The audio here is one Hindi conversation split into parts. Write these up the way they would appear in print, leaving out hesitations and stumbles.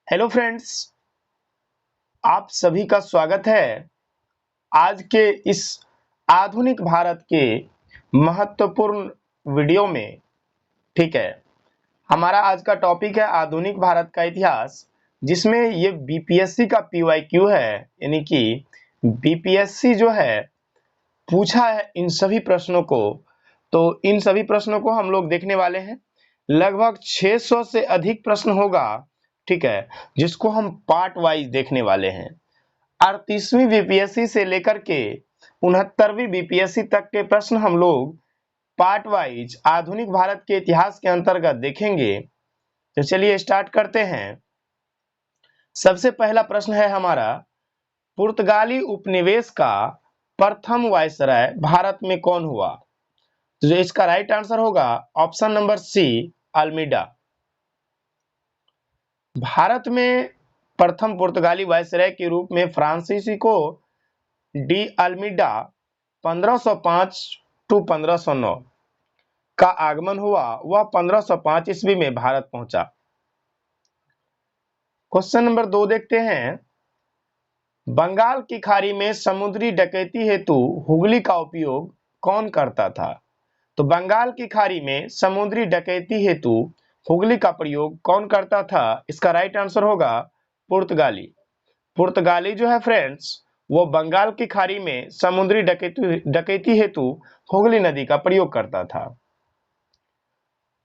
हेलो फ्रेंड्स, आप सभी का स्वागत है आज के इस आधुनिक भारत के महत्वपूर्ण वीडियो में। ठीक है, हमारा आज का टॉपिक है आधुनिक भारत का इतिहास, जिसमें ये बीपीएससी का पीवाईक्यू है। यानी कि बीपीएससी जो है पूछा है इन सभी प्रश्नों को। तो इन सभी प्रश्नों को हम लोग देखने वाले हैं। लगभग 600 से अधिक प्रश्न होगा, ठीक है, जिसको हम पार्ट वाइज देखने वाले हैं। 38वीं बीपीएससी से लेकर के 69वीं बीपीएससी तक के प्रश्न हम लोग पार्ट वाइज आधुनिक भारत के इतिहास के अंतर्गत देखेंगे। तो चलिए स्टार्ट करते हैं। सबसे पहला प्रश्न है हमारा, पुर्तगाली उपनिवेश का प्रथम वायसराय भारत में कौन हुआ? तो इसका राइट आंसर होगा option number C, Almeida. Bharat में प्रथम पुर्तगाली वायसराय के रूप में फ्रांसिस्को डी अल्मीडा 1505 टू 1509 का आगमन हुआ। वह 1505 ईस्वी में भारत पहुंचा। क्वेश्चन नंबर 2 देखते हैं। बंगाल की खाड़ी में समुद्री डकैती हेतु हुगली का उपयोग कौन करता था? तो बंगाल की खाड़ी में समुद्री डकैती हेतु हुगली का प्रयोग कौन करता था? इसका राइट आंसर होगा पुर्तगाली। पुर्तगाली जो है फ्रेंड्स, वो बंगाल की खाड़ी में समुद्री डकैती हेतु हुगली नदी का प्रयोग करता था।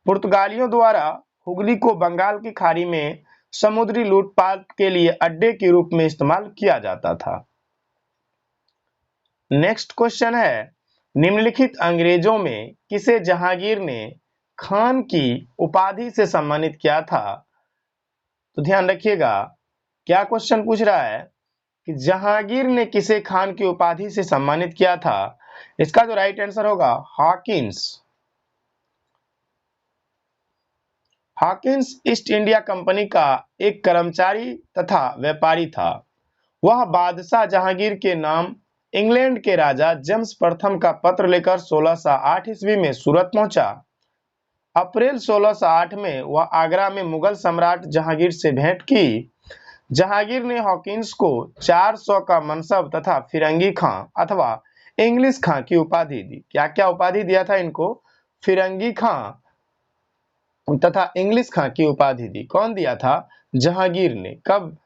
पुर्तगालियों द्वारा हुगली को बंगाल की खाड़ी में समुद्री लूटपाट के लिए अड्डे के रूप में इस्तेमाल किया जाता था। नेक्स्ट क्वेश्चन है, निम्नलिखित अंग्रेजों में किसे जहांगीर ने खान की उपाधि से सम्मानित किया था? तो ध्यान रखिएगा, क्या क्वेश्चन पूछ रहा है कि जहांगीर ने किसे खान की उपाधि से सम्मानित किया था? इसका जो राइट आंसर होगा Hawkins. Hawkins east India company का एक कर्मचारी तथा व्यापारी था। वह बादशाह जहांगीर के नाम इंग्लैंड के राजा जेम्स प्रथम का पत्र लेकर 1608 ईस्वी में सूरत पहुंचा। अप्रैल 1608 में वह आगरा में मुगल सम्राट जहांगीर से भेंट की। जहांगीर ने हॉकिंस को 400 का मनसब तथा फिरंगी खां अथवा इंग्लिश खां की उपाधि दी। क्या क्या उपाधि दिया था इनको? फिरंगी खां तथा इंग्लिश खां की उपाधि दी। कौन दिया था? जहांगीर ने। कब?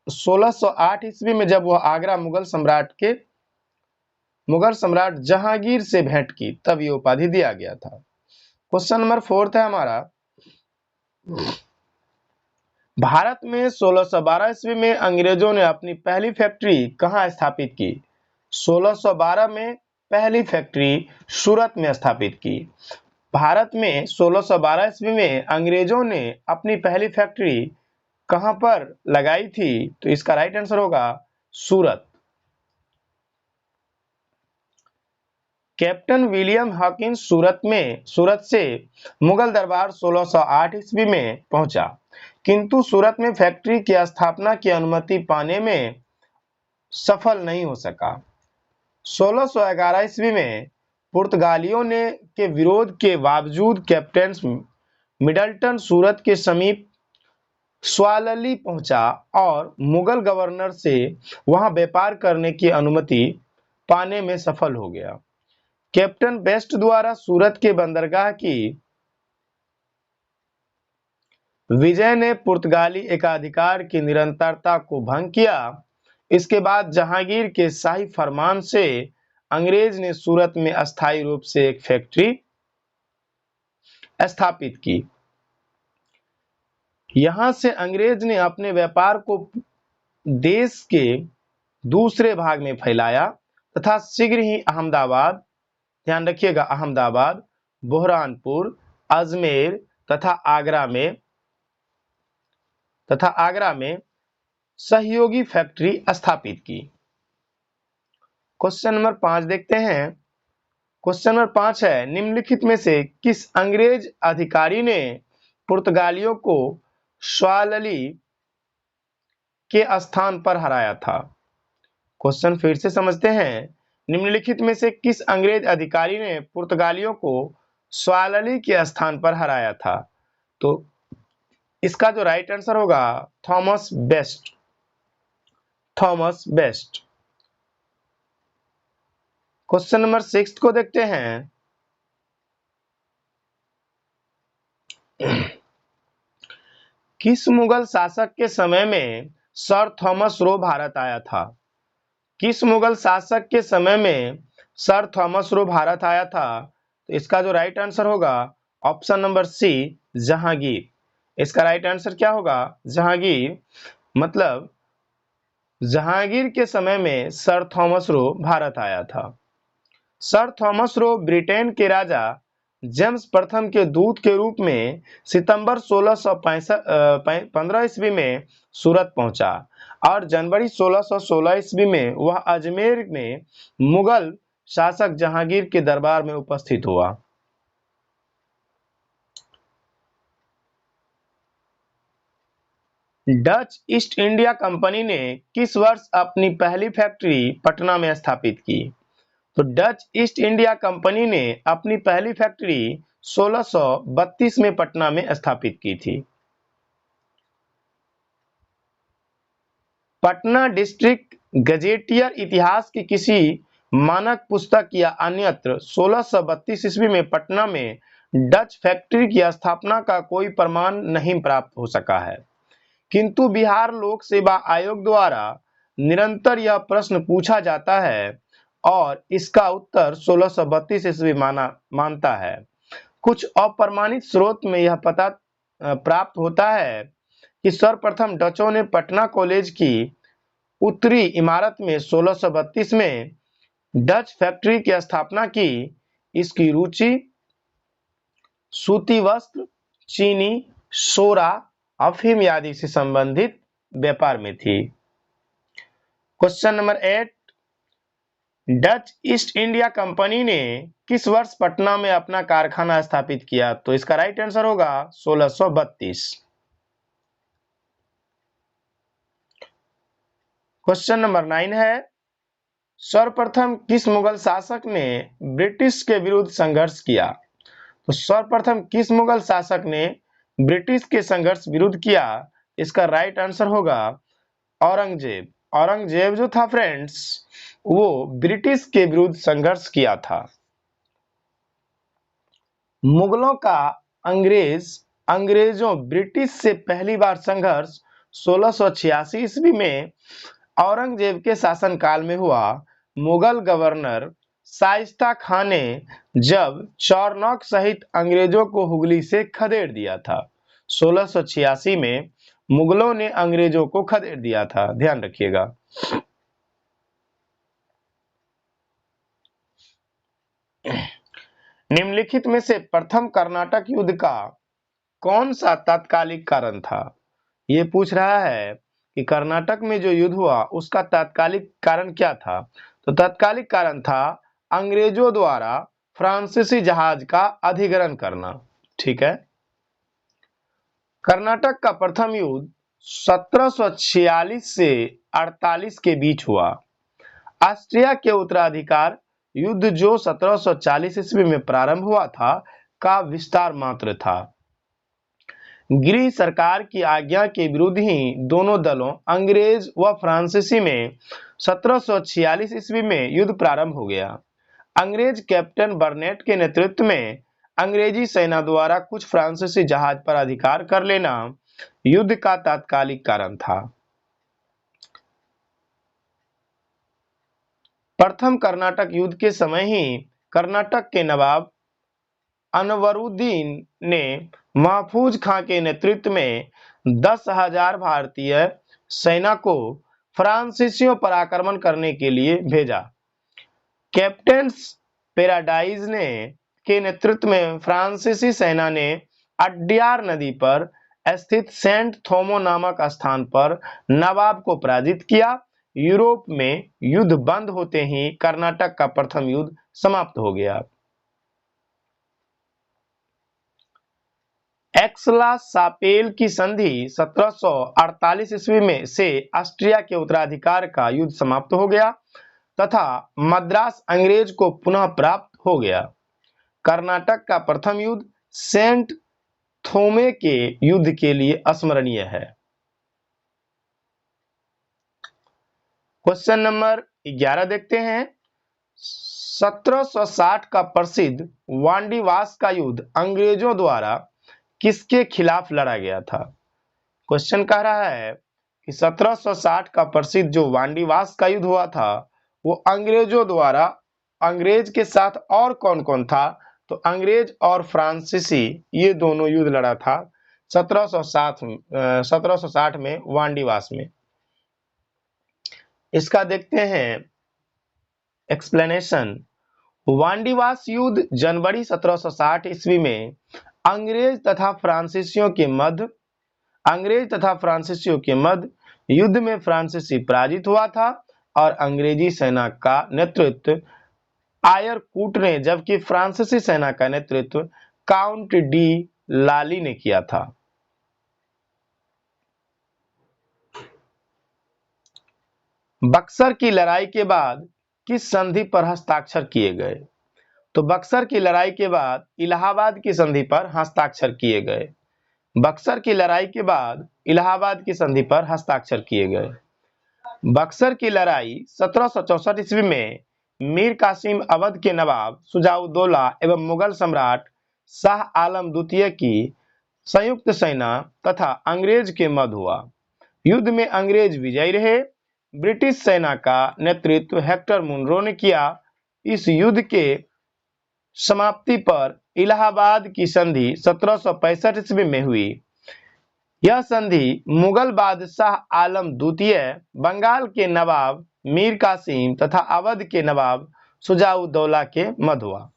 1608 ईस्वी में, जब वह आगरा मुगल सम्राट जहांगीर से भेंट की, तब ये उपाधि दिया गया था। क्वेश्चन नंबर 4 है हमारा, भारत में 1612 ईस्वी में अंग्रेजों ने अपनी पहली फैक्ट्री कहां स्थापित की? 1612 में पहली फैक्ट्री सूरत में स्थापित की। भारत में 1612 ईस्वी में अंग्रेजों ने अपनी पहली फैक्ट्री कहां पर लगाई थी? तो इसका राइट आंसर होगा सूरत। कैप्टन विलियम हॉकिंस सूरत से मुगल दरबार 1608 ईस्वी में पहुंचा, किंतु सूरत में फैक्ट्री की स्थापना की अनुमति पाने में सफल नहीं हो सका। 1611 ईस्वी में पुर्तगालियों के विरोध के बावजूद कैप्टन मिडलटन सूरत के समीप स्वालली पहुंचा और मुगल गवर्नर से वहां व्यापार करने की अनुमति पाने में सफल हो गया। कैप्टन बेस्ट द्वारा सूरत के बंदरगाह की विजय ने पुर्तगाली एकाधिकार की निरंतरता को भंग किया। इसके बाद जहांगीर के शाही फरमान से अंग्रेज ने सूरत में अस्थायी रूप से एक फैक्ट्री स्थापित की। यहां से अंग्रेज ने अपने व्यापार को देश के दूसरे भाग में फैलाया तथा शीघ्र ही अहमदाबाद, ध्यान रखिएगा, अहमदाबाद, बुरहानपुर, अजमेर तथा आगरा में सहयोगी फैक्ट्री स्थापित की। क्वेश्चन नंबर 5 देखते हैं। क्वेश्चन नंबर 5 है, निम्नलिखित में से किस अंग्रेज अधिकारी ने पुर्तगालियों को स्वालली के स्थान पर हराया था? क्वेश्चन फिर से समझते हैं। निम्नलिखित में से किस अंग्रेज अधिकारी ने पुर्तगालियों को स्वालली के स्थान पर हराया था? तो इसका जो राइट आंसर होगा Thomas best. Thomas best. Question number 6 को देखते हैं। किस मुगल शासक के समय में सर थॉमस रो भारत आया था? किस मुगल शासक के समय में सर थॉमस रो भारत आया था? तो इसका जो राइट आंसर होगा ऑप्शन नंबर सी, जहांगीर। इसका राइट आंसर क्या होगा? जहांगीर। मतलब जहांगीर के समय में सर थॉमस रो भारत आया था। सर थॉमस रो ब्रिटेन के राजा जेम्स प्रथम के दूत के रूप में सितंबर 1615 ईस्वी में सूरत पहुंचा और जनवरी 1616 ईस्वी में वह अजमेर में मुगल शासक जहांगीर के दरबार में उपस्थित हुआ। डच ईस्ट इंडिया कंपनी ने किस वर्ष अपनी पहली फैक्ट्री पटना में स्थापित की? तो डच ईस्ट इंडिया कंपनी ने अपनी पहली फैक्ट्री 1632 में पटना में स्थापित की थी। पटना डिस्ट्रिक्ट गजेटियर इतिहास की किसी मानक पुस्तक या अन्यत्र 1632 ईस्वी में पटना में डच फैक्ट्री की स्थापना का कोई प्रमाण नहीं प्राप्त हो सका है, किंतु बिहार लोक सेवा आयोग द्वारा निरंतर यह प्रश्न पूछा जाता है और इसका उत्तर 1632 ईस्वी मानता है। कुछ अप्रमाणित स्रोत में यह पता प्राप्त होता है कि सर्वप्रथम डचों ने पटना कॉलेज की उत्तरी इमारत में 1632 में डच फैक्ट्री की स्थापना की। इसकी रुचि सूती वस्त्र, चीनी, सोरा, अफीम आदि से संबंधित व्यापार में थी। Question number 8, Dutch east India company ने किस वर्ष पटना में अपना कारखाना स्थापित किया? तो इसका राइट आंसर होगा 1632। क्वेश्चन नंबर 9 है, सर्वप्रथम किस मुगल शासक ने ब्रिटिश के विरुद्ध संघर्ष किया? तो सर्वप्रथम किस मुगल शासक ने ब्रिटिश के संघर्ष विरुद्ध किया? इसका राइट आंसर होगा औरंगजेब। औरंगजेब जो था फ्रेंड्स, वो ब्रिटिश के विरुद्ध संघर्ष किया था। मुगलों का अंग्रेजों ब्रिटिश से पहली बार संघर्ष 1686 ईस्वी में औरंगजेब के शासनकाल में हुआ। मुगल गवर्नर शाइस्ता खान ने जब चौरनौक सहित अंग्रेजों को हुगली से खदेड़ दिया था। 1686 में मुगलों ने अंग्रेजों को खदेड़ दिया था, ध्यान रखिएगा। निम्नलिखित में से प्रथम कर्नाटक युद्ध का कौन सा तात्कालिक कारण था? ये पूछ रहा है कि कर्नाटक में जो युद्ध हुआ उसका तात्कालिक कारण क्या था? तो तात्कालिक कारण था अंग्रेजों द्वारा फ्रांसीसी जहाज का अधिग्रहण करना। ठीक है। कर्नाटक का प्रथम युद्ध 1746 से 48 के बीच हुआ। ऑस्ट्रिया के उत्तराधिकार युद्ध जो 1740 ईस्वी में प्रारंभ हुआ था का विस्तार मात्र था। गृह सरकार की आज्ञा के विरुद्ध ही दोनों दलों अंग्रेज व फ्रांसीसी में 1746 ईस्वी में युद्ध प्रारंभ हो गया। अंग्रेज कैप्टन बर्नेट के नेतृत्व में अंग्रेजी सेना द्वारा कुछ फ्रांसीसी जहाज पर अधिकार कर लेना युद्ध का तात्कालिक कारण था। प्रथम कर्नाटक युद्ध के समय ही कर्नाटक के नवाब अनवरुद्दीन ने महफूज खां के नेतृत्व में 10,000 भारतीय सेना को फ्रांसीसियों पर आक्रमण करने के लिए भेजा। कैप्टन पैराडाइज ने के नेतृत्व में फ्रांसीसी सेना ने अड्यार नदी पर स्थित सेंट थोमो नामक स्थान पर नवाब को पराजित किया। यूरोप में युद्ध बंद होते ही कर्नाटक का प्रथम युद्ध समाप्त हो गया। एक्सला-शापेल की संधि 1748 ईस्वी में से ऑस्ट्रिया के उत्तराधिकार का युद्ध समाप्त हो गया तथा मद्रास अंग्रेज को पुनः प्राप्त हो गया। कर्नाटक का प्रथम युद्ध सेंट थोमे के युद्ध के लिए स्मरणीय है? क्वेश्चन नंबर 11 देखते हैं। 1760 का प्रसिद्ध वांडीवास का युद्ध अंग्रेजों द्वारा किसके खिलाफ लड़ा गया था? क्वेश्चन कह रहा है कि 1760 का प्रसिद्ध जो वांडीवास का युद्ध हुआ था वो अंग्रेजों द्वारा, अंग्रेज के साथ और कौन कौन था? तो अंग्रेज और फ्रांसीसी ये दोनों युद्ध लड़ा था 1760 में वांडीवास में। इसका देखते हैं एक्सप्लेनेशन। वांडीवास युद्ध जनवरी 1760 ईस्वी में अंग्रेज तथा फ्रांसीसियों के मध्य युद्ध में फ्रांसीसी पराजित हुआ था और अंग्रेजी सेना का नेतृत्व आयरकूट ने, जबकि फ्रांसीसी सेना का नेतृत्व काउंट डी लाली ने किया था। बक्सर की लड़ाई के बाद किस संधि पर हस्ताक्षर किए गए? तो बक्सर की लड़ाई के बाद इलाहाबाद की संधि पर हस्ताक्षर किए गए। बक्सर की लड़ाई के बाद इलाहाबाद की संधि पर हस्ताक्षर किए गए। बक्सर की लड़ाई 1764 ईस्वी में मीर कासिम अवध के नवाब शुजाउद्दौला एवं मुगल सम्राट शाह आलम द्वितीय की संयुक्त सेना तथा अंग्रेज के मध्य हुआ। युद्ध में अंग्रेज विजयी रहे। ब्रिटिश सेना का नेतृत्व हेक्टर मुनरो ने किया। इस युद्ध के समाप्ति पर इलाहाबाद की संधि 1765 ईस्वी में हुई। यह संधि मुगल बादशाह आलम द्वितीय, बंगाल के नवाब मीर कासिम तथा अवध के नवाब शुजाउद्दौला के मध्य हुआ।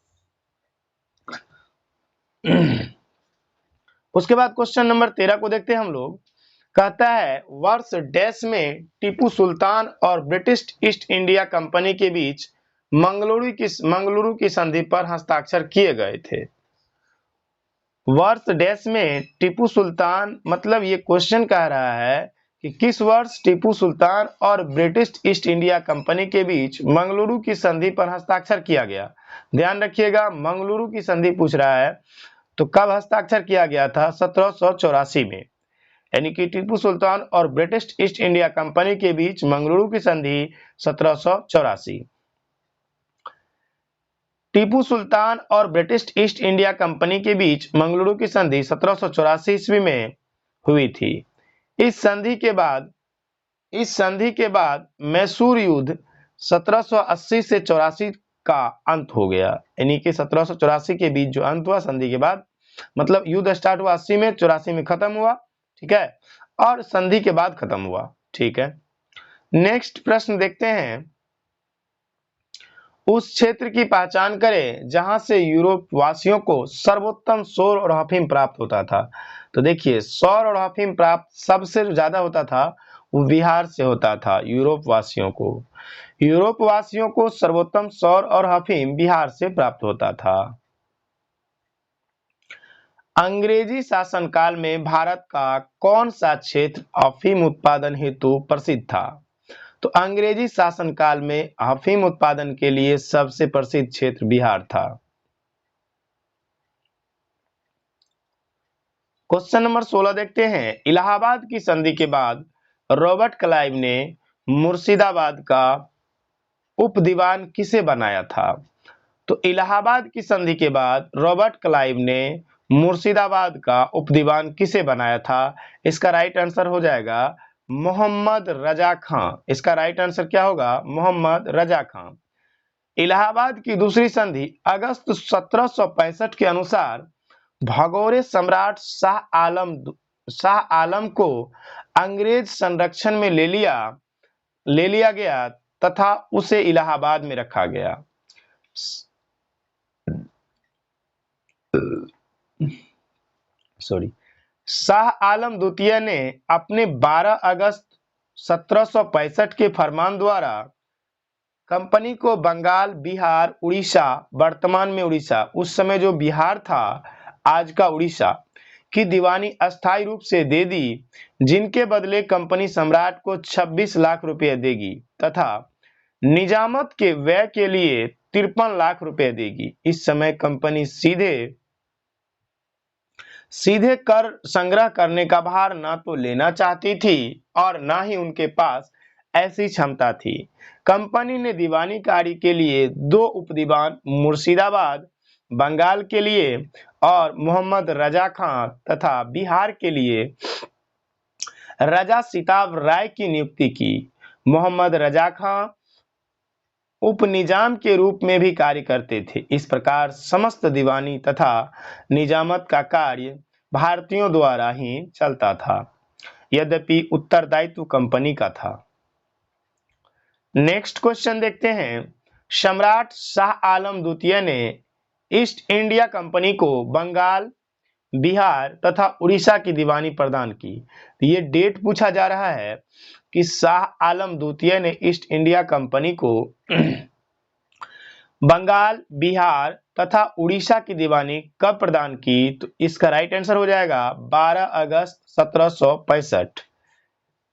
उसके बाद क्वेश्चन नंबर 13 को देखते हैं हम लोग। कहता है वर्ष डैश में टीपू सुल्तान और ब्रिटिश ईस्ट इंडिया कंपनी के बीच मंगलुरु की संधि पर हस्ताक्षर किए गए थे। वर्ष डैश में टीपू सुल्तान, मतलब ये क्वेश्चन कह रहा है कि किस वर्ष टीपू सुल्तान और ब्रिटिश ईस्ट इंडिया कंपनी के बीच मंगलुरु की संधि पर हस्ताक्षर किया गया। ध्यान रखिएगा, मंगलुरु की संधि पूछ रहा है तो कब हस्ताक्षर किया गया था? 1784 में। यानी कि टीपू सुल्तान और ब्रिटिश ईस्ट इंडिया कंपनी के बीच मंगलुरु की संधि 1784। टीपू सुल्तान और ब्रिटिश ईस्ट इंडिया कंपनी के बीच मंगलुरु की संधि 1784 ईस्वी में हुई थी। इस संधि के बाद मैसूर युद्ध 1780 से 84 का अंत हो गया। यानी कि 1784 के बीच जो अंत हुआ संधि के बाद, मतलब युद्ध स्टार्ट हुआ 80 में, 84 में खत्म हुआ, ठीक है, और संधि के बाद खत्म हुआ, ठीक है। नेक्स्ट प्रश्न देखते हैं। उस क्षेत्र की पहचान करें जहां से यूरोप वासियों को सर्वोत्तम सौर और अफीम प्राप्त होता था। तो देखिए, सौर और अफीम प्राप्त सबसे ज्यादा होता था वो बिहार से होता था। यूरोप वासियों को सर्वोत्तम सौर और अफीम बिहार से प्राप्त होता था। अंग्रेजी शासनकाल में भारत का कौन सा क्षेत्र अफीम उत्पादन हेतु प्रसिद्ध था? तो अंग्रेजी शासनकाल में अफीम उत्पादन के लिए सबसे प्रसिद्ध क्षेत्र बिहार था। क्वेश्चन नंबर 16 देखते हैं। इलाहाबाद की संधि के बाद रॉबर्ट क्लाइव ने मुर्शिदाबाद का उपदीवान किसे बनाया था? तो इलाहाबाद की संधि के बाद रॉबर्ट क्लाइव ने मुर्शिदाबाद का उपदीवान किसे बनाया था? इसका राइट आंसर हो जाएगा मोहम्मद रजा खां। इसका राइट आंसर क्या होगा? मोहम्मद रजा खां। इलाहाबाद की दूसरी संधि अगस्त 1765 के अनुसार भगोरे सम्राट शाह आलम को अंग्रेज संरक्षण में ले लिया गया तथा उसे इलाहाबाद में रखा गया। शाह आलम द्वितीय ने अपने 12 अगस्त 1765 के फरमान द्वारा कंपनी को बंगाल, बिहार, उड़ीसा, वर्तमान में उड़ीसा, उस समय जो बिहार था आज का उड़ीसा, की दीवानी अस्थायी रूप से दे दी, जिनके बदले कंपनी सम्राट को 26 लाख रुपए देगी तथा निजामत के व्यय के लिए 53 लाख रुपए देगी। इस समय कंपनी सीधे सीधे कर संग्रह करने का भार न तो लेना चाहती थी और न ही उनके पास ऐसी क्षमता थी। कंपनी ने दीवानीकारी के लिए 2 उपदीवान मुर्शिदाबाद बंगाल के लिए और मोहम्मद रजा खां तथा बिहार के लिए रजा सिताब राय की नियुक्ति की। मोहम्मद रजा खां उपनिजाम के रूप में भी कार्य करते थे। इस प्रकार समस्त दीवानी तथा निजामत का कार्य भारतीयों द्वारा ही चलता था, यद्यपि उत्तरदायित्व कंपनी का था। नेक्स्ट क्वेश्चन देखते हैं। सम्राट शाह आलम द्वितीय ने ईस्ट इंडिया कंपनी को बंगाल, बिहार तथा उड़ीसा की दीवानी प्रदान की। तो ये डेट पूछा जा रहा है कि शाह आलम द्वितीय ने ईस्ट इंडिया कंपनी को बंगाल, बिहार तथा उड़ीसा की दीवानी कब प्रदान की। तो इसका राइट आंसर हो जाएगा 12 अगस्त 1765।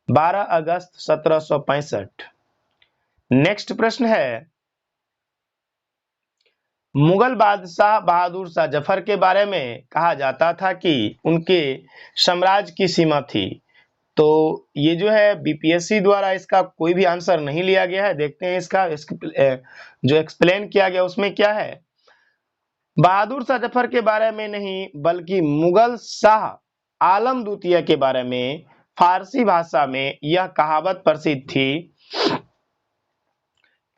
12 अगस्त 1765। नेक्स्ट प्रश्न है, मुगल बादशाह बहादुर शाह जफर के बारे में कहा जाता था कि उनके साम्राज्य की सीमा थी। तो ये जो है बीपीएससी द्वारा इसका कोई भी आंसर नहीं लिया गया है। देखते हैं इसका जो एक्सप्लेन किया गया उसमें क्या है। बहादुर शाह जफर के बारे में नहीं बल्कि मुगल शाह आलम द्वितीय के बारे में फारसी भाषा में यह कहावत प्रसिद्ध थी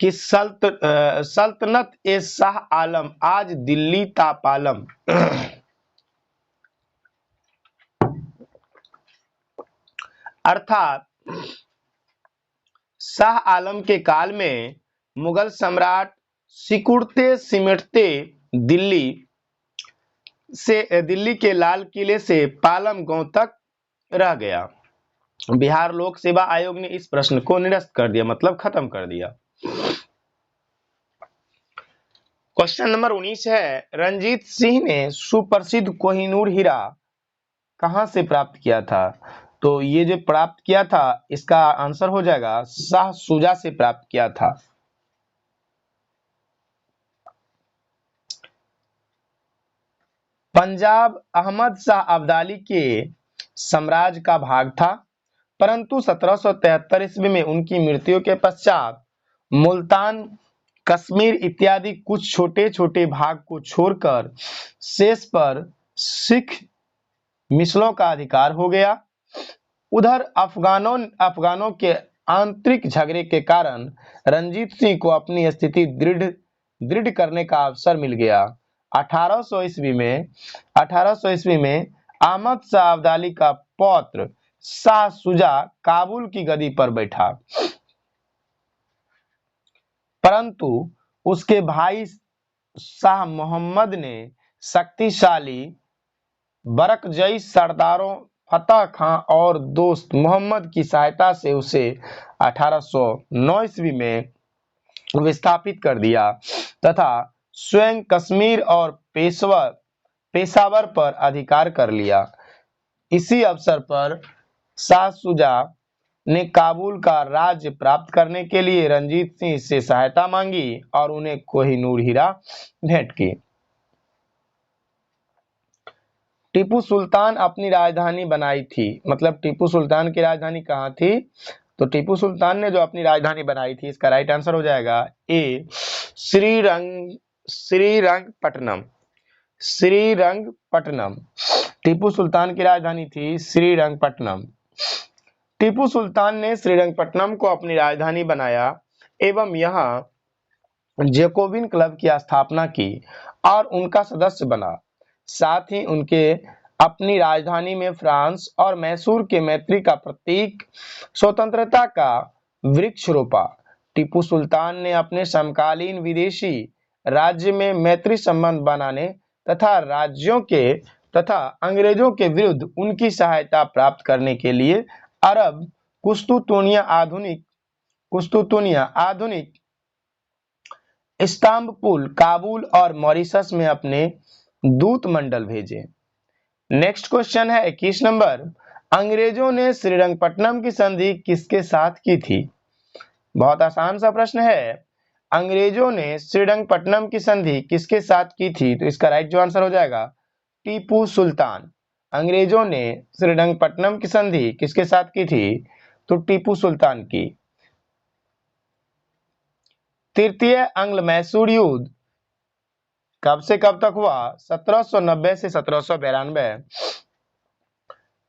कि सल्तनत ए शाह आलम आज दिल्ली तापालम। अर्थात शाह आलम के काल में मुगल सम्राट सिकुड़ते सिमटते दिल्ली के लाल किले से पालम गांव तक रह गया। बिहार लोक सेवा आयोग ने इस प्रश्न को निरस्त कर दिया, मतलब खत्म कर दिया। क्वेश्चन नंबर 19 है, रंजीत सिंह ने सुप्रसिद्ध कोहिनूर हीरा कहां से प्राप्त किया था। तो ये जो प्राप्त किया था इसका आंसर हो जाएगा शाह शुजा से प्राप्त किया था। पंजाब अहमद शाह अब्दाली के साम्राज्य का भाग था, परंतु 1773 ईस्वी में उनकी मृत्यु के पश्चात मुल्तान, कश्मीर इत्यादि कुछ छोटे छोटे भाग को छोड़कर शेष पर सिख मिसलों का अधिकार हो गया। उधर अफगानों के आंतरिक झगड़े के कारण रंजीत सिंह को अपनी स्थिति दृढ़ करने का अवसर मिल गया। 1800 ईस्वी में अहमद शाह अब्दाली का पौत्र शाह शुजा काबुल की गद्दी पर बैठा, परंतु उसके भाई शाह मोहम्मद ने शक्तिशाली बरकजई सरदारों फतेह खां और दोस्त मोहम्मद की सहायता से उसे 1809 ईस्वी में विस्थापित कर दिया तथा स्वयं कश्मीर और पेशावर पर अधिकार कर लिया। इसी अवसर पर शाह शुजा ने काबुल का राज्य प्राप्त करने के लिए रंजीत सिंह से सहायता मांगी और उन्हें कोहिनूर हीरा भेंट की। टीपू सुल्तान अपनी राजधानी बनाई थी, मतलब टीपू सुल्तान की राजधानी कहाँ थी। तो टीपू सुल्तान ने जो अपनी राजधानी बनाई थी इसका राइट आंसर हो जाएगा ए श्रीरंगपट्टनम। श्रीरंगपट्टनम टीपू सुल्तान की राजधानी थी श्रीरंगपट्टनम। टीपू सुल्तान ने श्रीरंगपट्टनम को अपनी राजधानी बनाया एवं यहाँ जैकोबिन क्लब की स्थापना की और उनका सदस्य बना। साथ ही उनके अपनी राजधानी में फ्रांस और मैसूर के मैत्री का प्रतीक स्वतंत्रता का वृक्ष रोपा। टीपू सुल्तान ने अपने समकालीन विदेशी राज्य में मैत्री संबंध बनाने तथा तथा अंग्रेजों के विरुद्ध उनकी सहायता प्राप्त करने के लिए अरब कुस्तुतुनिया आधुनिक इस्तांबुल, काबुल और मॉरिशस में अपने दूत मंडल भेजे। नेक्स्ट क्वेश्चन है 21 नंबर, अंग्रेजों ने श्रीरंगपट्टनम की संधि किसके साथ की थी। बहुत आसान सा प्रश्न है, अंग्रेजों ने श्रीरंगपट्टनम की संधि किसके साथ की थी। तो इसका राइट जो आंसर हो जाएगा टीपू सुल्तान। अंग्रेजों ने श्रीरंगपट्टनम की संधि किसके साथ की थी? तो टीपू सुल्तान की। तृतीय अंग्ल मैसूर युद्ध कब से कब तक हुआ? 1790 से 1792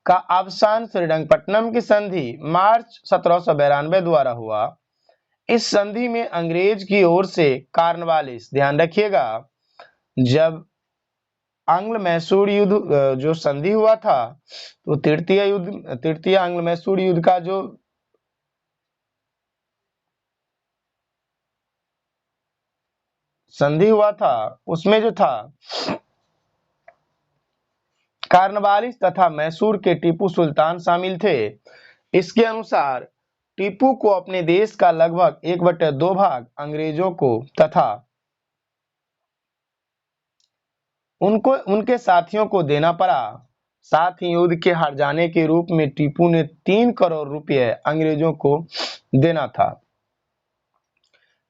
का अवसान श्रीरंगपट्टनम की संधि मार्च 1792 द्वारा हुआ। इस संधि में अंग्रेज की ओर से कॉर्नवालिस, ध्यान रखिएगा, जब आंग्ल मैसूर युद्ध जो संधि हुआ था, तो तृतीय आंग्ल मैसूर युद्ध का जो संधि हुआ था उसमें जो था कॉर्नवालिस तथा मैसूर के टीपू सुल्तान शामिल थे। इसके अनुसार टीपू को अपने देश का लगभग 1/2 भाग अंग्रेजों को तथा उनके साथियों को देना पड़ा। साथ ही युद्ध के हार जाने के रूप में टीपू ने 3 करोड़ रुपए अंग्रेजों को देना था।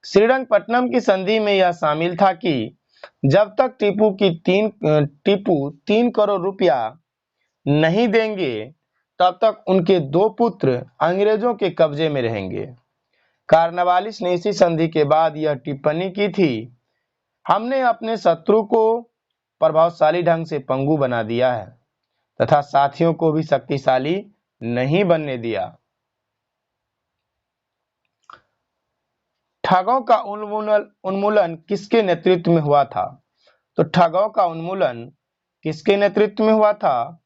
श्रीरंगपट्टनम की संधि में यह शामिल था कि जब तक टीपू 3 करोड़ रुपया नहीं देंगे तब तक उनके 2 पुत्र अंग्रेजों के कब्जे में रहेंगे। कॉर्नवालिस ने इसी संधि के बाद यह टिप्पणी की थी, हमने अपने शत्रु को प्रभावशाली ढंग से पंगु बना दिया है तथा साथियों को भी शक्तिशाली नहीं बनने दिया। ठगों का उन्मूलन किसके नेतृत्व में हुआ था? तो ठगों का उन्मूलन किसके नेतृत्व में हुआ था?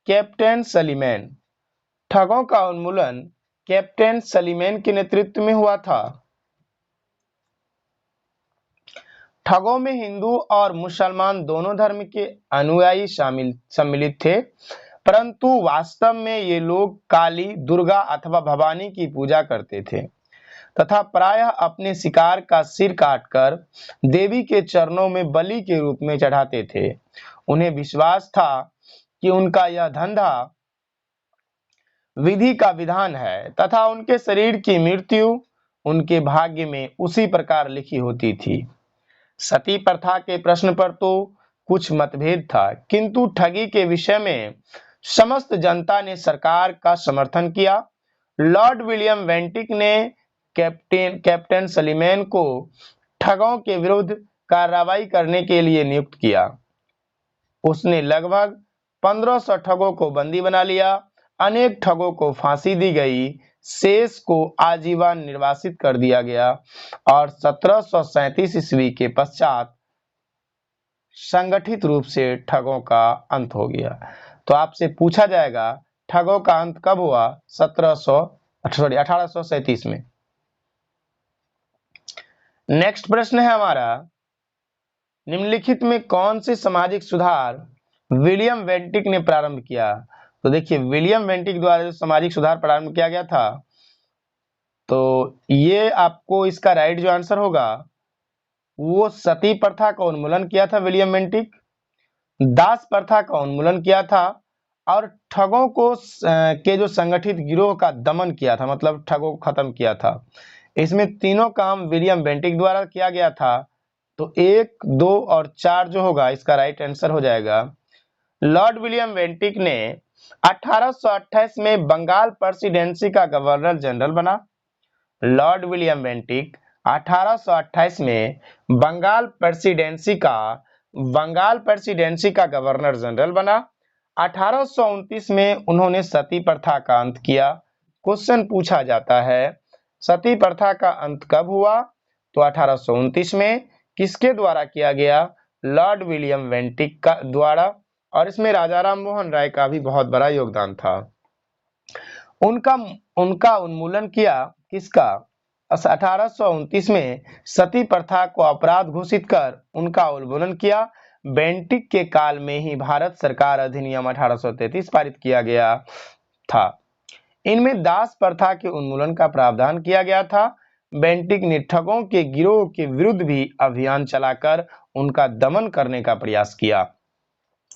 कैप्टन सलीमैन। ठगों का उन्मूलन कैप्टन सलीमैन के नेतृत्व में हुआ था। ठगों में हिंदू और मुसलमान दोनों धर्म के अनुयायी सम्मिलित थे, परंतु वास्तव में ये लोग काली, दुर्गा अथवा भवानी की पूजा करते थे तथा प्रायः अपने शिकार का सिर काटकर देवी के चरणों में बलि के रूप में चढ़ाते थे। उन्हें विश्वास था कि उनका यह धंधा विधि का विधान है तथा उनके शरीर की मृत्यु उनके भाग्य में उसी प्रकार लिखी होती थी। सती प्रथा के प्रश्न पर तो कुछ मतभेद था, किंतु ठगी के विषय में समस्त जनता ने सरकार का समर्थन किया। लॉर्ड विलियम वेंटिक ने कैप्टन सलीमैन को ठगों के विरुद्ध कार्रवाई करने के लिए नियुक्त किया। उसने लगभग 1500 ठगों को बंदी बना लिया। अनेक ठगों को फांसी दी गई, शेष को आजीवन निर्वासित कर दिया गया और 1737 ईस्वी के पश्चात संगठित रूप से ठगों का अंत हो गया। तो आपसे पूछा जाएगा ठगों का अंत कब हुआ? 1837 में। नेक्स्ट प्रश्न है हमारा, निम्नलिखित में कौन से सामाजिक सुधार विलियम वेंटिक ने प्रारंभ किया? तो देखिए, विलियम वेंटिक द्वारा जो सामाजिक सुधार प्रारंभ किया गया था, तो ये आपको इसका राइट जो आंसर होगा वो सती प्रथा का उन्मूलन किया था विलियम वेंटिक, दास प्रथा का उन्मूलन किया था और ठगों को के जो संगठित गिरोह का दमन किया था, मतलब ठगों को खत्म किया था। इसमें तीनों काम विलियम वेंटिक द्वारा किया गया था। तो 1, 2 और 4 जो होगा इसका राइट आंसर हो जाएगा। लॉर्ड विलियम वेंटिक ने 1828 में बंगाल प्रेसिडेंसी का गवर्नर जनरल बना। लॉर्ड विलियम वेंटिक 1828 में बंगाल प्रेसिडेंसी का गवर्नर जनरल बना। 1829 में उन्होंने सती प्रथा का अंत किया। क्वेश्चन पूछा जाता है सती प्रथा का अंत कब हुआ? तो 1829 में। किसके द्वारा किया गया? लॉर्ड विलियम वेंटिक का द्वारा, और इसमें राजा राम मोहन राय का भी बहुत बड़ा योगदान था। उनका उन्मूलन किया किसका? 1829 में सती प्रथा को अपराध घोषित कर उनका उन्मूलन किया। बेंटिक के काल में ही भारत सरकार अधिनियम 1833 पारित किया गया था। इनमें दास प्रथा के उन्मूलन का प्रावधान किया गया था। बेंटिक ने ठगों के गिरोह के विरुद्ध भी अभियान चलाकर उनका दमन करने का प्रयास किया।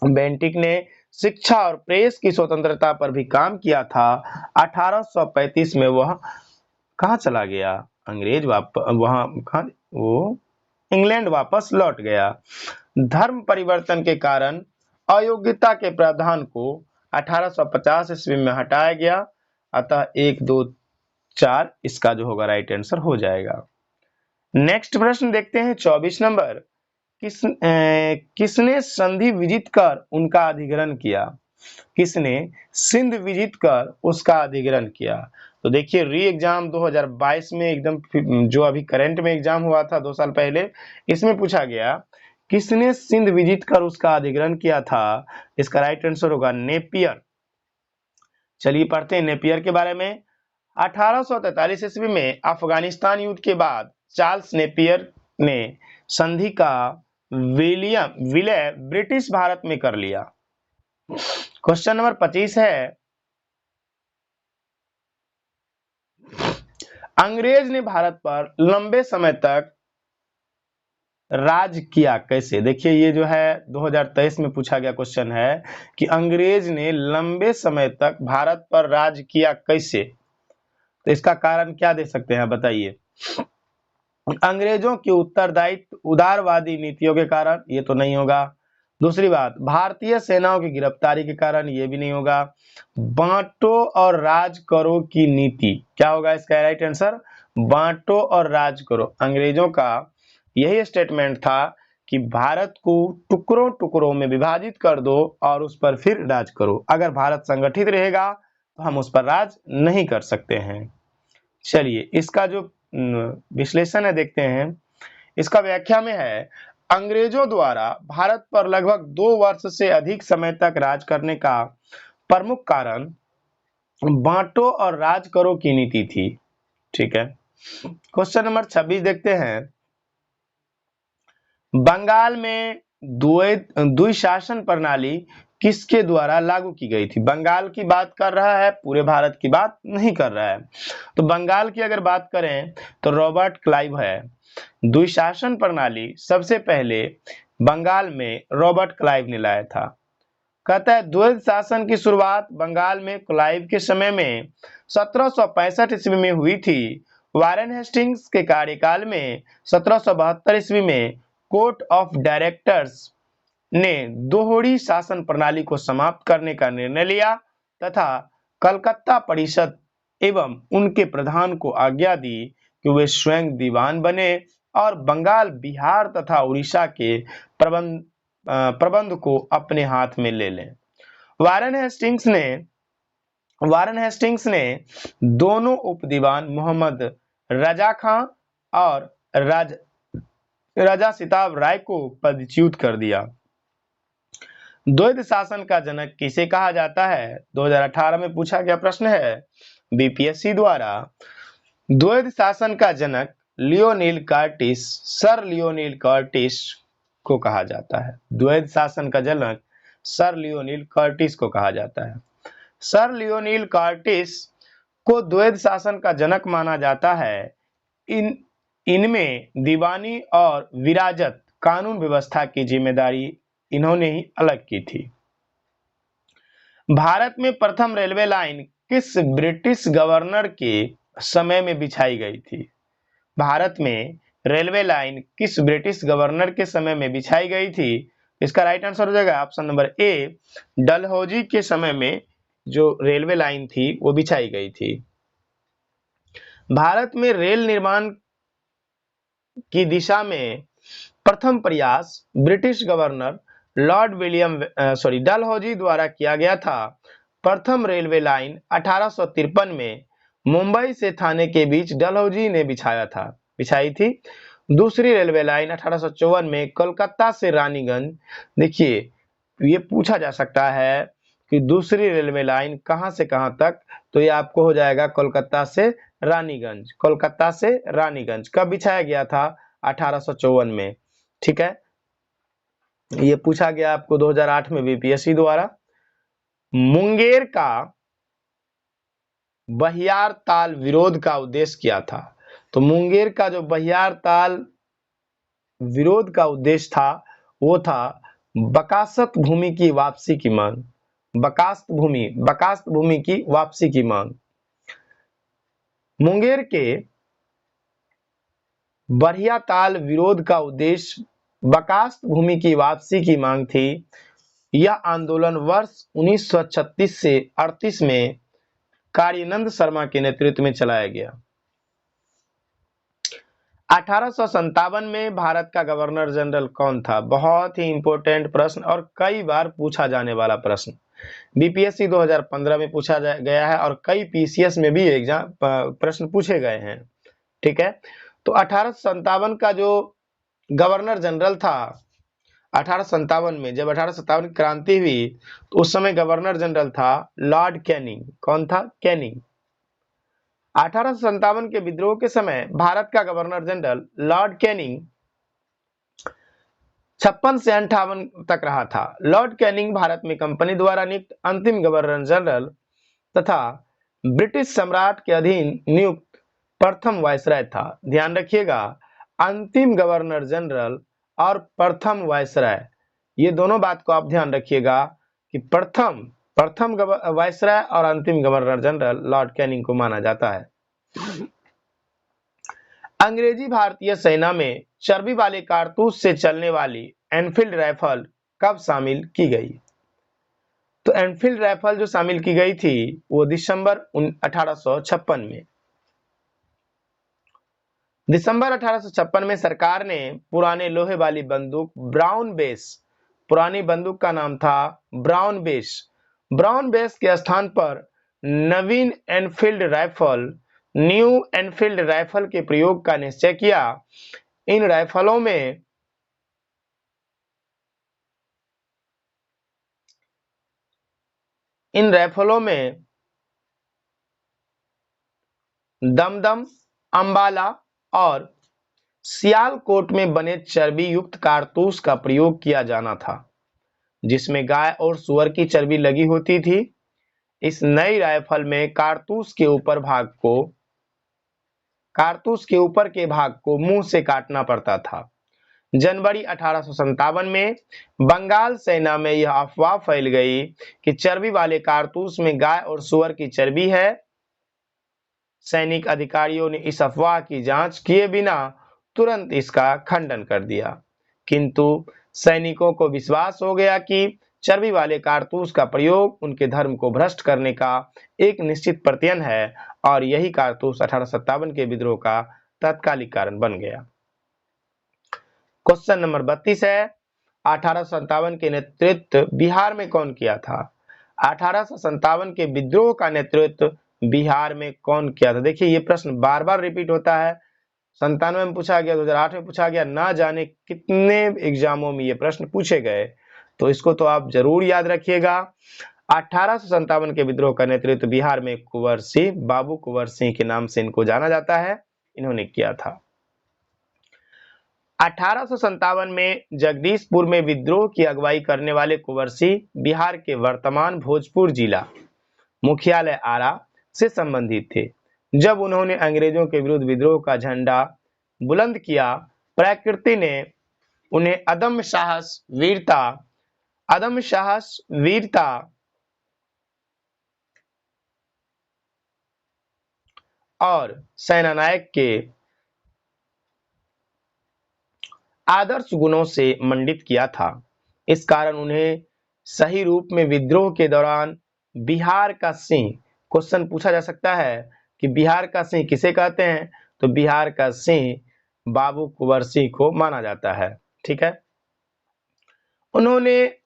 बेंटिक ने शिक्षा और प्रेस की स्वतंत्रता पर भी काम किया था। 1835 में वह कहाँ चला गया? इंग्लैंड वापस लौट गया। धर्म परिवर्तन के कारण अयोग्यता के प्रावधान को 1850 ईस्वी में हटाया गया। अतः 1, 2, 4 इसका जो होगा राइट आंसर हो जाएगा। नेक्स्ट प्रश्न देखते हैं 24 नंबर। किसने संधि विजित कर उनका अधिग्रहण किया? किसने सिंध विजित कर उसका अधिग्रहण किया? तो देखिए री एग्जाम 2022 में एकदम जो अभी करंट में एग्जाम हुआ था 2 साल पहले, इसमें पूछा गया किसने सिंध विजित कर उसका अधिग्रहण किया था? इसका राइट आंसर होगा नेपियर। चलिए पढ़ते हैं नेपियर के बारे में। 1843 ईस्वी में अफगानिस्तान युद्ध के बाद चार्ल्स नेपियर ने संधि का विलय ब्रिटिश भारत में कर लिया। क्वेश्चन नंबर 25 है, अंग्रेज ने भारत पर लंबे समय तक राज किया कैसे? देखिए ये जो है 2023 में पूछा गया क्वेश्चन है कि अंग्रेज ने लंबे समय तक भारत पर राज किया कैसे? तो इसका कारण क्या दे सकते हैं बताइए? अंग्रेजों के उत्तरदायित्व उदारवादी नीतियों के कारण, ये तो नहीं होगा। दूसरी बात, भारतीय सेनाओं की गिरफ्तारी के कारण, ये भी नहीं होगा। बांटो और राज करो की नीति, क्या होगा इसका राइट आंसर? बांटो और राज करो। अंग्रेजों का यही स्टेटमेंट था कि भारत को टुकड़ों टुकड़ों में विभाजित कर दो और उस पर फिर राज करो। अगर भारत संगठित रहेगा तो हम उस पर राज नहीं कर सकते हैं। चलिए इसका जो विश्लेषण है देखते हैं। इसका व्याख्या में है, अंग्रेजों द्वारा भारत पर लगभग 2 वर्ष से अधिक समय तक राज करने का प्रमुख कारण बांटो और राज करो की नीति थी। ठीक है। क्वेश्चन नंबर 26 देखते हैं। बंगाल में द्विशासन प्रणाली किसके द्वारा लागू की गई थी? बंगाल की बात कर रहा है, पूरे भारत की बात नहीं कर रहा है। तो बंगाल की अगर बात करें तो रॉबर्ट क्लाइव है। द्विशासन प्रणाली सबसे पहले बंगाल में रॉबर्ट क्लाइव ने लाया था। कहता है द्वैध शासन की शुरुआत बंगाल में क्लाइव के समय में 1765 ईस्वी में हुई थी। वारेन हेस्टिंग्स के कार्यकाल में 1772 ईस्वी में कोर्ट ऑफ डायरेक्टर्स ने दोहरी शासन प्रणाली को समाप्त करने का निर्णय लिया तथा कलकत्ता परिषद एवं उनके प्रधान को आज्ञा दी कि वे स्वयं दीवान बने और बंगाल, बिहार तथा उड़ीसा के प्रबंध को अपने हाथ में ले लें। वारेन हेस्टिंग्स ने दोनों उपदीवान मोहम्मद रजा खां और राजा सिताब राय को पदच्युत कर दिया। द्वैध शासन का जनक किसे कहा जाता है? 2018 में पूछा गया प्रश्न है बीपीएससी द्वारा। द्वैध शासन का जनक सर लियोनील कर्टिस को कहा जाता है। द्वैध शासन का जनक सर लियोनील कर्टिस को कहा जाता है। सर लियोनील कर्टिस को द्वैध शासन का जनक माना जाता है। इनमें दीवानी और विराजत कानून व्यवस्था की जिम्मेदारी इन्होंने ही अलग की थी। भारत में प्रथम रेलवे लाइन किस ब्रिटिश गवर्नर के समय में बिछाई गई थी? भारत में रेलवे लाइन किस ब्रिटिश गवर्नर के समय में बिछाई गई थी? इसका राइट आंसर हो जाएगा ऑप्शन नंबर ए, डलहौजी के समय में जो रेलवे लाइन थी वो बिछाई गई थी। भारत में रेल निर्माण की दिशा में प्रथम प्रयास ब्रिटिश गवर्नर डलहौजी द्वारा किया गया था। प्रथम रेलवे लाइन 1853 में मुंबई से थाने के बीच डलहौजी ने बिछाई थी। दूसरी रेलवे लाइन 1854 में कोलकाता से रानीगंज। देखिए ये पूछा जा सकता है कि दूसरी रेलवे लाइन कहां से कहां तक, तो ये आपको हो जाएगा कोलकाता से रानीगंज। कोलकाता से रानीगंज कब बिछाया गया था? 1854 में। ठीक है, ये पूछा गया आपको 2008 में बीपीएससी द्वारा। मुंगेर का बहियार ताल विरोध का उद्देश्य क्या था? तो मुंगेर का जो बहियार ताल विरोध का उद्देश्य था वो था बकासत भूमि की वापसी की मांग। बकास्त भूमि की वापसी की मांग। मुंगेर के बहियार ताल विरोध का उद्देश्य बकास्त भूमि की वापसी की मांग थी। यह आंदोलन वर्ष 1936 से 38 में कार्यानंद शर्मा के नेतृत्व में चलाया गया। 1857 में भारत का गवर्नर जनरल कौन था? बहुत ही इंपॉर्टेंट प्रश्न और कई बार पूछा जाने वाला प्रश्न। बीपीएससी 2015 में पूछा गया है और कई पीसीएस में भी एग्जाम प्रश्न पूछे गए हैं। ठीक है, तो 1857 का जो गवर्नर जनरल था, 1857 में जब 1857 की क्रांति हुई तो उस समय गवर्नर जनरल था लॉर्ड कैनिंग। कौन था? कैनिंग। 1857 के विद्रोह के समय भारत का गवर्नर जनरल लॉर्ड कैनिंग 56 से 58 तक रहा था। लॉर्ड कैनिंग भारत में कंपनी द्वारा नियुक्त अंतिम गवर्नर जनरल तथा ब्रिटिश सम्राट के अधीन नियुक्त प्रथम वायसराय था। ध्यान रखिएगा, अंतिम गवर्नर जनरल और प्रथम वायसराय, ये दोनों बात को आप ध्यान रखिएगा कि प्रथम वायसराय और अंतिम गवर्नर जनरल लॉर्ड कैनिंग को माना जाता है। अंग्रेजी भारतीय सेना में चर्बी वाले कारतूस से चलने वाली एनफील्ड राइफल कब शामिल की गई? तो एनफील्ड राइफल जो शामिल की गई थी वो दिसंबर 1856 में। दिसंबर 1856 में सरकार ने पुराने लोहे वाली बंदूक ब्राउन बेस, पुरानी बंदूक का नाम था ब्राउन बेस के स्थान पर नवीन Enfield rifle, new Enfield rifle के प्रयोग का निश्चय किया। इन राइफलों में दमदम, अंबाला और सियालकोट में बने चर्बी युक्त कारतूस का प्रयोग किया जाना था, जिसमें गाय और सुअर की चर्बी लगी होती थी। इस नई राइफल में कारतूस के ऊपर के भाग को मुंह से काटना पड़ता था। जनवरी 1857 में बंगाल सेना में यह अफवाह फैल गई कि चर्बी वाले कारतूस में गाय और सुअर की चर्बी है। सैनिक अधिकारियों ने इस अफवाह की जांच किए बिना तुरंत इसका खंडन कर दिया, किंतु सैनिकों को विश्वास हो गया कि चर्बी वाले कारतूस का प्रयोग उनके धर्म को भ्रष्ट करने का एक निश्चित प्रत्यय है और यही कारतूस 1857 के विद्रोह का तात्कालिक कारण बन गया। क्वेश्चन नंबर 32 है, 1857 के नेतृत्व बिहार में कौन किया था? 1857 के विद्रोह का नेतृत्व बिहार में कौन किया था? देखिए ये प्रश्न बार बार रिपीट होता है, 97 में पूछा गया, 2008 में पूछा गया, ना जाने कितने एग्जामों में ये प्रश्न पूछे गए, तो इसको तो आप जरूर याद रखिएगा। 1857 के विद्रोह का नेतृत्व बिहार में कुंवर सिंह, बाबू कुंवर सिंह के नाम से इनको जाना जाता है, इन्होंने किया था। 1857 में जगदीशपुर में विद्रोह की अगुवाई करने वाले कुंवर सिंह बिहार के वर्तमान भोजपुर जिला मुख्यालय आरा से संबंधित थे। जब उन्होंने अंग्रेजों के विरुद्ध विद्रोह का झंडा बुलंद किया, प्रकृति ने उन्हें अदम्य साहस, वीरता और सेनानायक के आदर्श गुणों से मंडित किया था। इस कारण उन्हें सही रूप में विद्रोह के दौरान बिहार का सिंह, क्वेश्चन पूछा जा सकता है कि बिहार का सिंह किसे कहते हैं, तो बिहार का सिंह बाबू कुंवर सिंह को माना जाता है। ठीक है, उन्होंने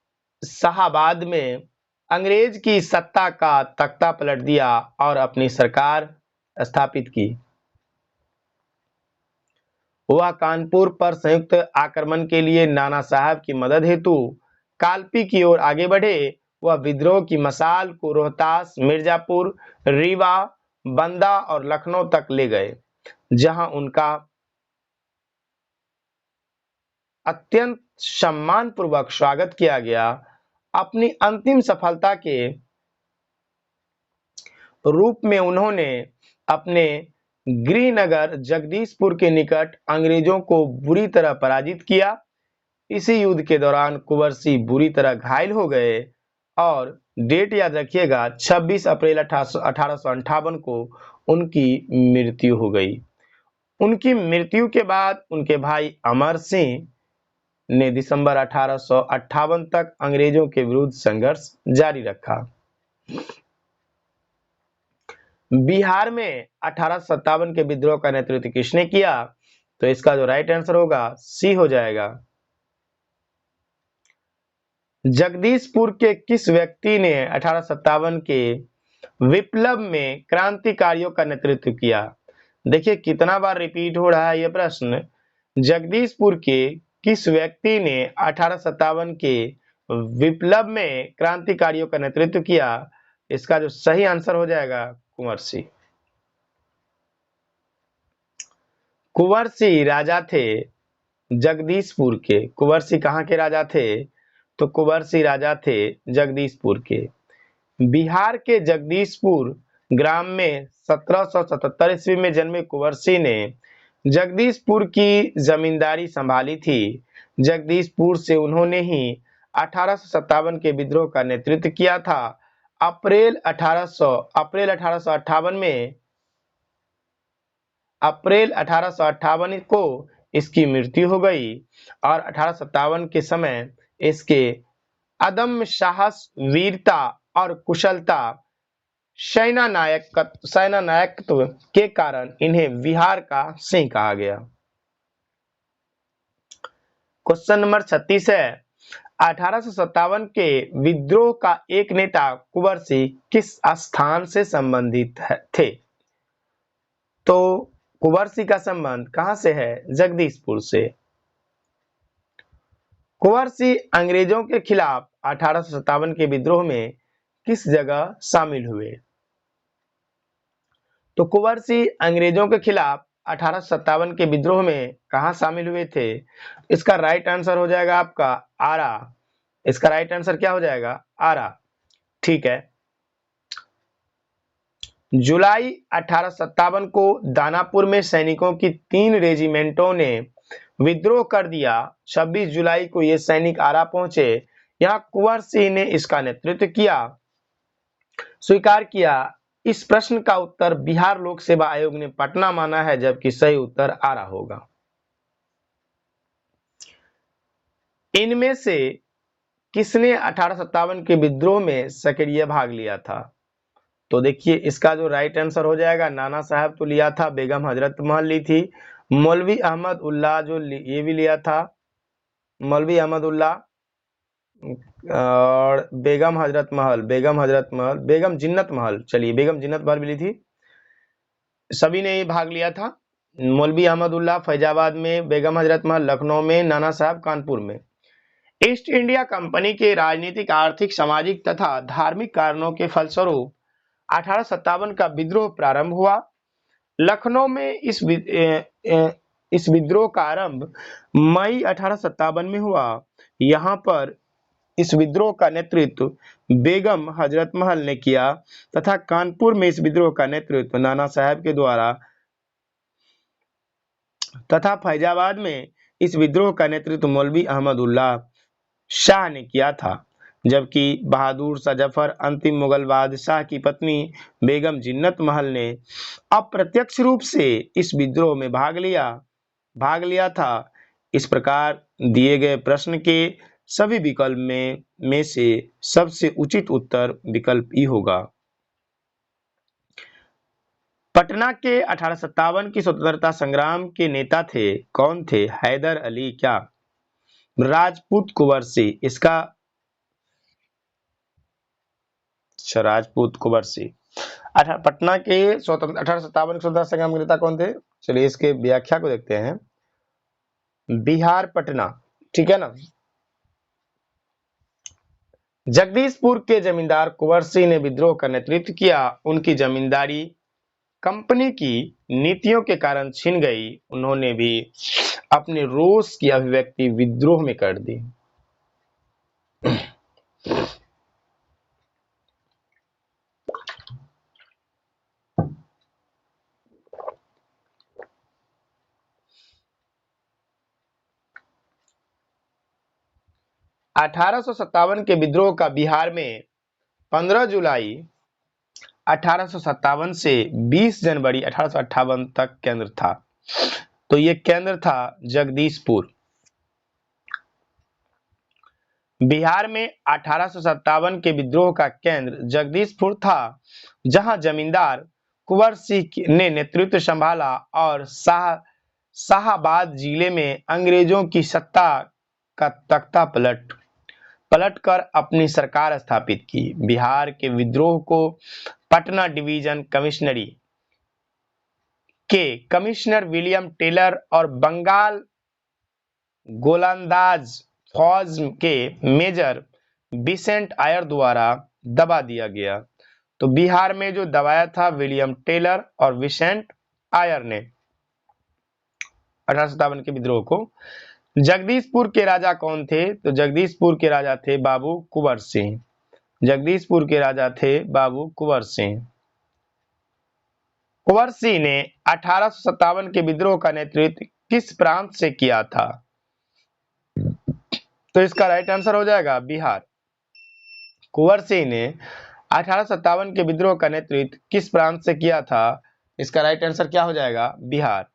शाहाबाद में अंग्रेज की सत्ता का तख्ता पलट दिया और अपनी सरकार स्थापित की। वह कानपुर पर संयुक्त आक्रमण के लिए नाना साहब की मदद हेतु कालपी की ओर आगे बढ़े। वह विद्रोह की मशाल को रोहतास, मिर्जापुर, रीवा, बंदा और लखनऊ तक ले गए, जहां उनका अत्यंत सम्मानपूर्वक स्वागत किया गया। अपनी अंतिम सफलता के रूप में उन्होंने अपने गृहनगर जगदीशपुर के निकट अंग्रेजों को बुरी तरह पराजित किया। इसी युद्ध के दौरान कुंवर सिंह बुरी तरह घायल हो गए और डेट याद रखिएगा 26 अप्रैल 1858 को उनकी मृत्यु हो गई। उनकी मृत्यु के बाद उनके भाई अमर सिंह ने दिसंबर 1858 तक अंग्रेजों के विरुद्ध संघर्ष जारी रखा। बिहार में 1857 के विद्रोह का नेतृत्व किसने किया? तो इसका जो राइट आंसर होगा सी हो जाएगा। जगदीशपुर के किस व्यक्ति ने 1857 के विप्लव में क्रांतिकारियों का नेतृत्व किया? देखिए कितना बार रिपीट हो रहा है यह प्रश्न। जगदीशपुर के किस व्यक्ति ने 1857 के विप्लव में क्रांतिकारियों का नेतृत्व किया? इसका जो सही आंसर हो जाएगा कुंवर सिंह। कुंवर सिंह राजा थे जगदीशपुर के। कुंवर सिंह कहाँ के राजा थे? तो कुंवर सिंह राजा थे जगदीशपुर के। बिहार के जगदीशपुर ग्राम में 1777 ईस्वी में जन्मे कुंवर सिंह ने जगदीशपुर की जमींदारी संभाली थी। जगदीशपुर से उन्होंने ही 1857 के विद्रोह का नेतृत्व किया था। अप्रैल 1858 को इसकी मृत्यु हो गई और 1857 के समय इसके अदम्य साहस, वीरता और कुशलता, सेनानायकत्व के कारण इन्हें बिहार का सिंह कहा गया। क्वेश्चन नंबर 36 है 1857 के विद्रोह का एक नेता कुंवर सिंह किस स्थान से संबंधित थे? तो कुंवर सिंह का संबंध कहां से है? जगदीशपुर से। कुंवर सिंह अंग्रेजों के खिलाफ 1857 के विद्रोह में किस जगह शामिल हुए? तो कुंवर सिंह अंग्रेजों के खिलाफ 1857 के विद्रोह में कहां शामिल हुए थे? इसका राइट आंसर हो जाएगा आपका आरा। इसका राइट आंसर क्या हो जाएगा? आरा। ठीक है। जुलाई 1857 को दानापुर में सैनिकों की 3 रेजिमेंटों ने विद्रोह कर दिया। 26 जुलाई को ये सैनिक आरा पहुंचे। यहां कुंवर सिंह ने इसका नेतृत्व किया, स्वीकार किया। इस प्रश्न का उत्तर बिहार लोक सेवा आयोग ने पटना माना है, जबकि सही उत्तर आरा होगा। इनमें से किसने 1857 के विद्रोह में सक्रिय भाग लिया था? तो देखिए इसका जो राइट आंसर हो जाएगा नाना साहब तो लिया था, बेगम हजरत महल ली थी, मौलवी अहमद उल्लाह जो ये भी लिया था, मौलवी अहमद उल्लाह और बेगम जिन्नत महल, चलिए बेगम जिन्नत महल भी ली थी, सभी ने ये भाग लिया था। मौलवी अहमद उल्लाह फैजाबाद में, बेगम हजरत महल लखनऊ में, नाना साहब कानपुर में। ईस्ट इंडिया कंपनी के राजनीतिक, आर्थिक, सामाजिक तथा धार्मिक कारणों के फलस्वरूप 1857 का विद्रोह प्रारंभ हुआ। लखनऊ में इस विद्रोह का आरंभ मई 1857 में हुआ। यहाँ पर इस विद्रोह का नेतृत्व बेगम हजरत महल ने किया तथा कानपुर में इस विद्रोह का नेतृत्व नाना साहब के द्वारा तथा फैजाबाद में इस विद्रोह का नेतृत्व मौलवी अहमद उल्लाह शाह ने किया था। जबकि बहादुर शाह जफर, अंतिम मुगल बादशाह की पत्नी बेगम जिन्नत महल ने अप्रत्यक्ष रूप से इस विद्रोह में भाग लिया था। इस प्रकार दिए गए प्रश्न के सभी विकल्प में से सबसे उचित उत्तर विकल्प ई होगा। पटना के 1857 की स्वतंत्रता संग्राम के नेता थे, कौन थे? हैदर अली क्या राजपूत कुंवर सिंह? इसका राजपूत कुंवर सिंह। पटना के 1857 के स्वतंत्रता संग्राम के नेता कौन थे? चलिए इसके व्याख्या को देखते हैं। बिहार पटना, ठीक है ना। जगदीशपुर के जमींदार कुंवर सिंह ने विद्रोह का नेतृत्व किया। उनकी जमींदारी कंपनी की नीतियों के कारण छिन गई। उन्होंने भी अपने रोष की अभिव्यक्ति विद्रोह में कर दी। अठारह के विद्रोह का बिहार में 15 जुलाई 1857 से 20 जनवरी 1858 तक केंद्र था। तो ये केंद्र था जगदीशपुर। बिहार में 1857 के विद्रोह का केंद्र जगदीशपुर था, जहां जमींदार कुंवर सिंह ने नेतृत्व संभाला और शाहाबाद जिले में अंग्रेजों की सत्ता का तख्ता पलटकर अपनी सरकार स्थापित की। बिहार के विद्रोह को पटना डिवीजन कमिश्नरी के कमिश्नर विलियम टेलर और बंगाल गोलंदाज फौज के मेजर विसेंट आयर द्वारा दबा दिया गया। तो बिहार में जो दबाया था विलियम टेलर और विसेंट आयर ने 1857 के विद्रोह को। जगदीशपुर के राजा कौन थे? तो जगदीशपुर के राजा थे बाबू कुंवर सिंह। जगदीशपुर के राजा थे बाबू कुंवर सिंह। कुंवर सिंह ने 1857 के विद्रोह का नेतृत्व किस प्रांत से किया था? तो इसका राइट आंसर हो जाएगा बिहार। कुंवर सिंह ने 1857 के विद्रोह का नेतृत्व किस प्रांत से किया था? इसका राइट आंसर क्या हो जाएगा? बिहार।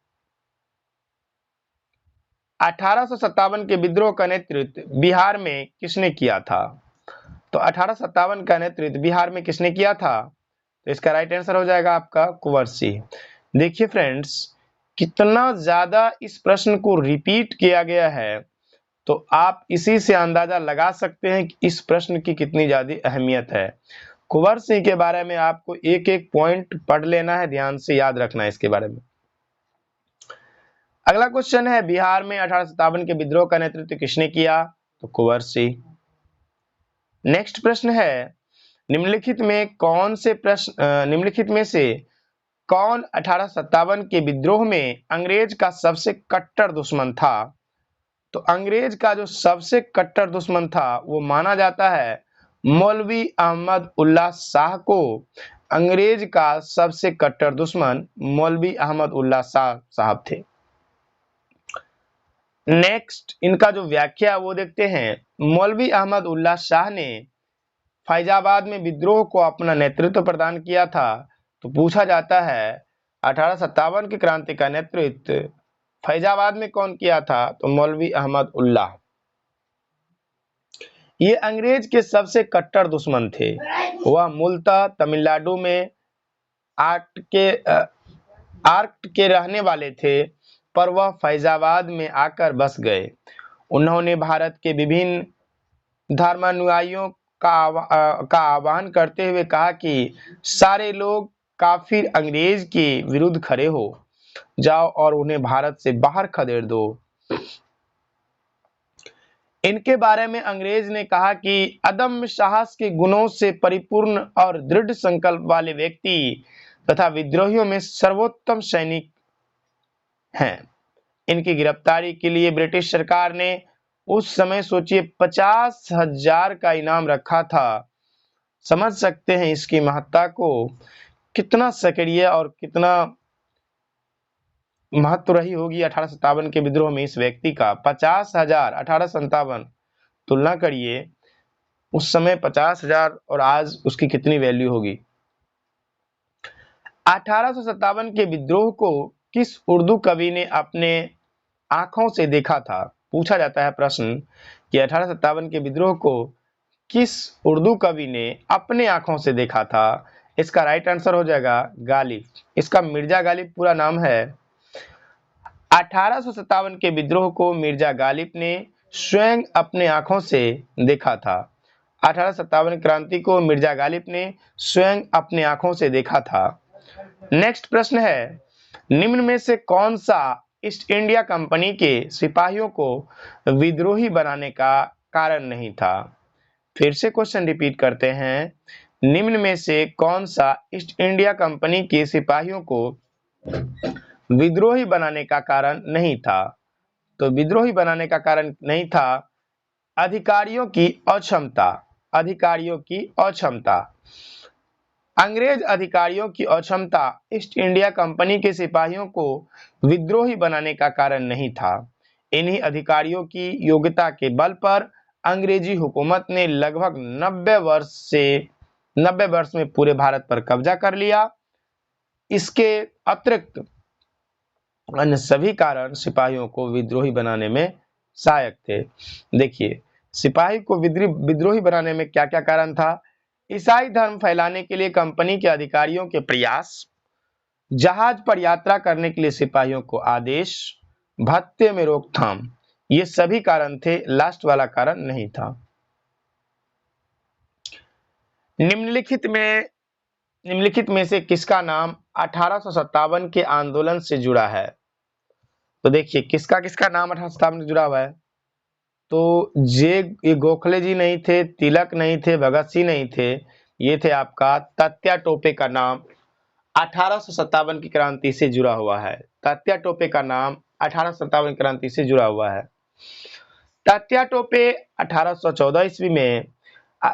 1857 के विद्रोह का नेतृत्व बिहार में किसने किया था? तो 1857 का नेतृत्व बिहार में किसने किया था? तो इसका राइट आंसर हो जाएगा आपका कुंवर सिंह। देखिए फ्रेंड्स, कितना ज्यादा इस प्रश्न को रिपीट किया गया है, तो आप इसी से अंदाजा लगा सकते हैं कि इस प्रश्न की कितनी ज्यादा अहमियत है। कुंवर सिंह के बारे में आपको एक एक पॉइंट पढ़ लेना है, ध्यान से याद रखना है इसके बारे में। अगला क्वेश्चन है, बिहार में 1857 के विद्रोह का नेतृत्व किसने किया? तो कुंवर सिंह। नेक्स्ट प्रश्न है, निम्नलिखित में से कौन 1857 के विद्रोह में अंग्रेज का सबसे कट्टर दुश्मन था? तो अंग्रेज का जो सबसे कट्टर दुश्मन था वो माना जाता है मौलवी अहमद उल्लाह शाह को। अंग्रेज का सबसे कट्टर दुश्मन मौलवी अहमद उल्लाह शाह साहब थे। नेक्स्ट इनका जो व्याख्या है वो देखते हैं। मौलवी अहमद उल्लाह शाह ने फैजाबाद में विद्रोह को अपना नेतृत्व प्रदान किया था। तो पूछा जाता है 1857 की क्रांति का नेतृत्व फैजाबाद में कौन किया था? तो मौलवी अहमद उल्लाह। ये अंग्रेज के सबसे कट्टर दुश्मन थे। वह मूलतः तमिलनाडु में आर्ट के रहने वाले थे, पर वह फैजाबाद में आकर बस गए। उन्होंने भारत के विभिन्न धर्मानुयायियों का आह्वान करते हुए कहा कि सारे लोग काफिर अंग्रेज के विरुद्ध खड़े हो जाओ और उन्हें भारत से बाहर खदेड़ दो। इनके बारे में अंग्रेज ने कहा कि अदम्य साहस के गुणों से परिपूर्ण और दृढ़ संकल्प वाले व्यक्ति तथा विद्रोहियों में सर्वोत्तम सैनिक हैं। इनकी गिरफ्तारी के लिए ब्रिटिश सरकार ने उस समय सोचिए 50,000 का इनाम रखा था। समझ सकते हैं इसकी महत्ता को, कितना सक्रिय और कितना महत्व रही होगी 1857 के विद्रोह में इस व्यक्ति का। 50,000 1857, तुलना करिए उस समय 50,000 और आज उसकी कितनी वैल्यू होगी। 1857 के विद्रोह को किस उर्दू कवि ने अपने आंखों से देखा था? पूछा जाता है प्रश्न कि 1857 के विद्रोह को किस उर्दू कवि ने अपने आंखों से देखा था? इसका राइट आंसर हो जाएगा गालिब। इसका मिर्जा गालिब पूरा नाम है। 1857 के विद्रोह को मिर्जा गालिब ने स्वयं अपने आंखों से देखा था। 1857 क्रांति को मिर्जा गालिब ने स्वयं अपने आंखों से देखा था। नेक्स्ट प्रश्न है, निम्न में से कौन सा ईस्ट इंडिया कंपनी के सिपाहियों को विद्रोही बनाने का कारण नहीं था? फिर से क्वेश्चन रिपीट करते हैं, निम्न में से कौन सा ईस्ट इंडिया कंपनी के सिपाहियों को विद्रोही बनाने का कारण नहीं था? तो विद्रोही बनाने का कारण नहीं था अधिकारियों की अक्षमता। अधिकारियों की अक्षमता, अंग्रेज अधिकारियों की अक्षमता ईस्ट इंडिया कंपनी के सिपाहियों को विद्रोही बनाने का कारण नहीं था। इन्हीं अधिकारियों की योग्यता के बल पर अंग्रेजी हुकूमत ने लगभग 90 वर्ष में पूरे भारत पर कब्जा कर लिया। इसके अतिरिक्त अन्य सभी कारण सिपाहियों को विद्रोही बनाने में सहायक थे। देखिए, सिपाही को विद्रोही बनाने में क्या क्या कारण था? ईसाई धर्म फैलाने के लिए कंपनी के अधिकारियों के प्रयास, जहाज पर यात्रा करने के लिए सिपाहियों को आदेश, भत्ते में रोकथाम, ये सभी कारण थे, लास्ट वाला कारण नहीं था। निम्नलिखित में से किसका नाम 1857 के आंदोलन से जुड़ा है? तो देखिए किसका किसका नाम 1857 से जुड़ा हुआ है। तो ये गोखले जी नहीं थे, तिलक नहीं थे, भगत सिंह नहीं थे, ये थे आपका तात्या टोपे का नाम 1857 की क्रांति से जुड़ा हुआ है। तात्या टोपे का नाम 1857 की क्रांति से जुड़ा हुआ है। तात्या टोपे 1814 ईस्वी में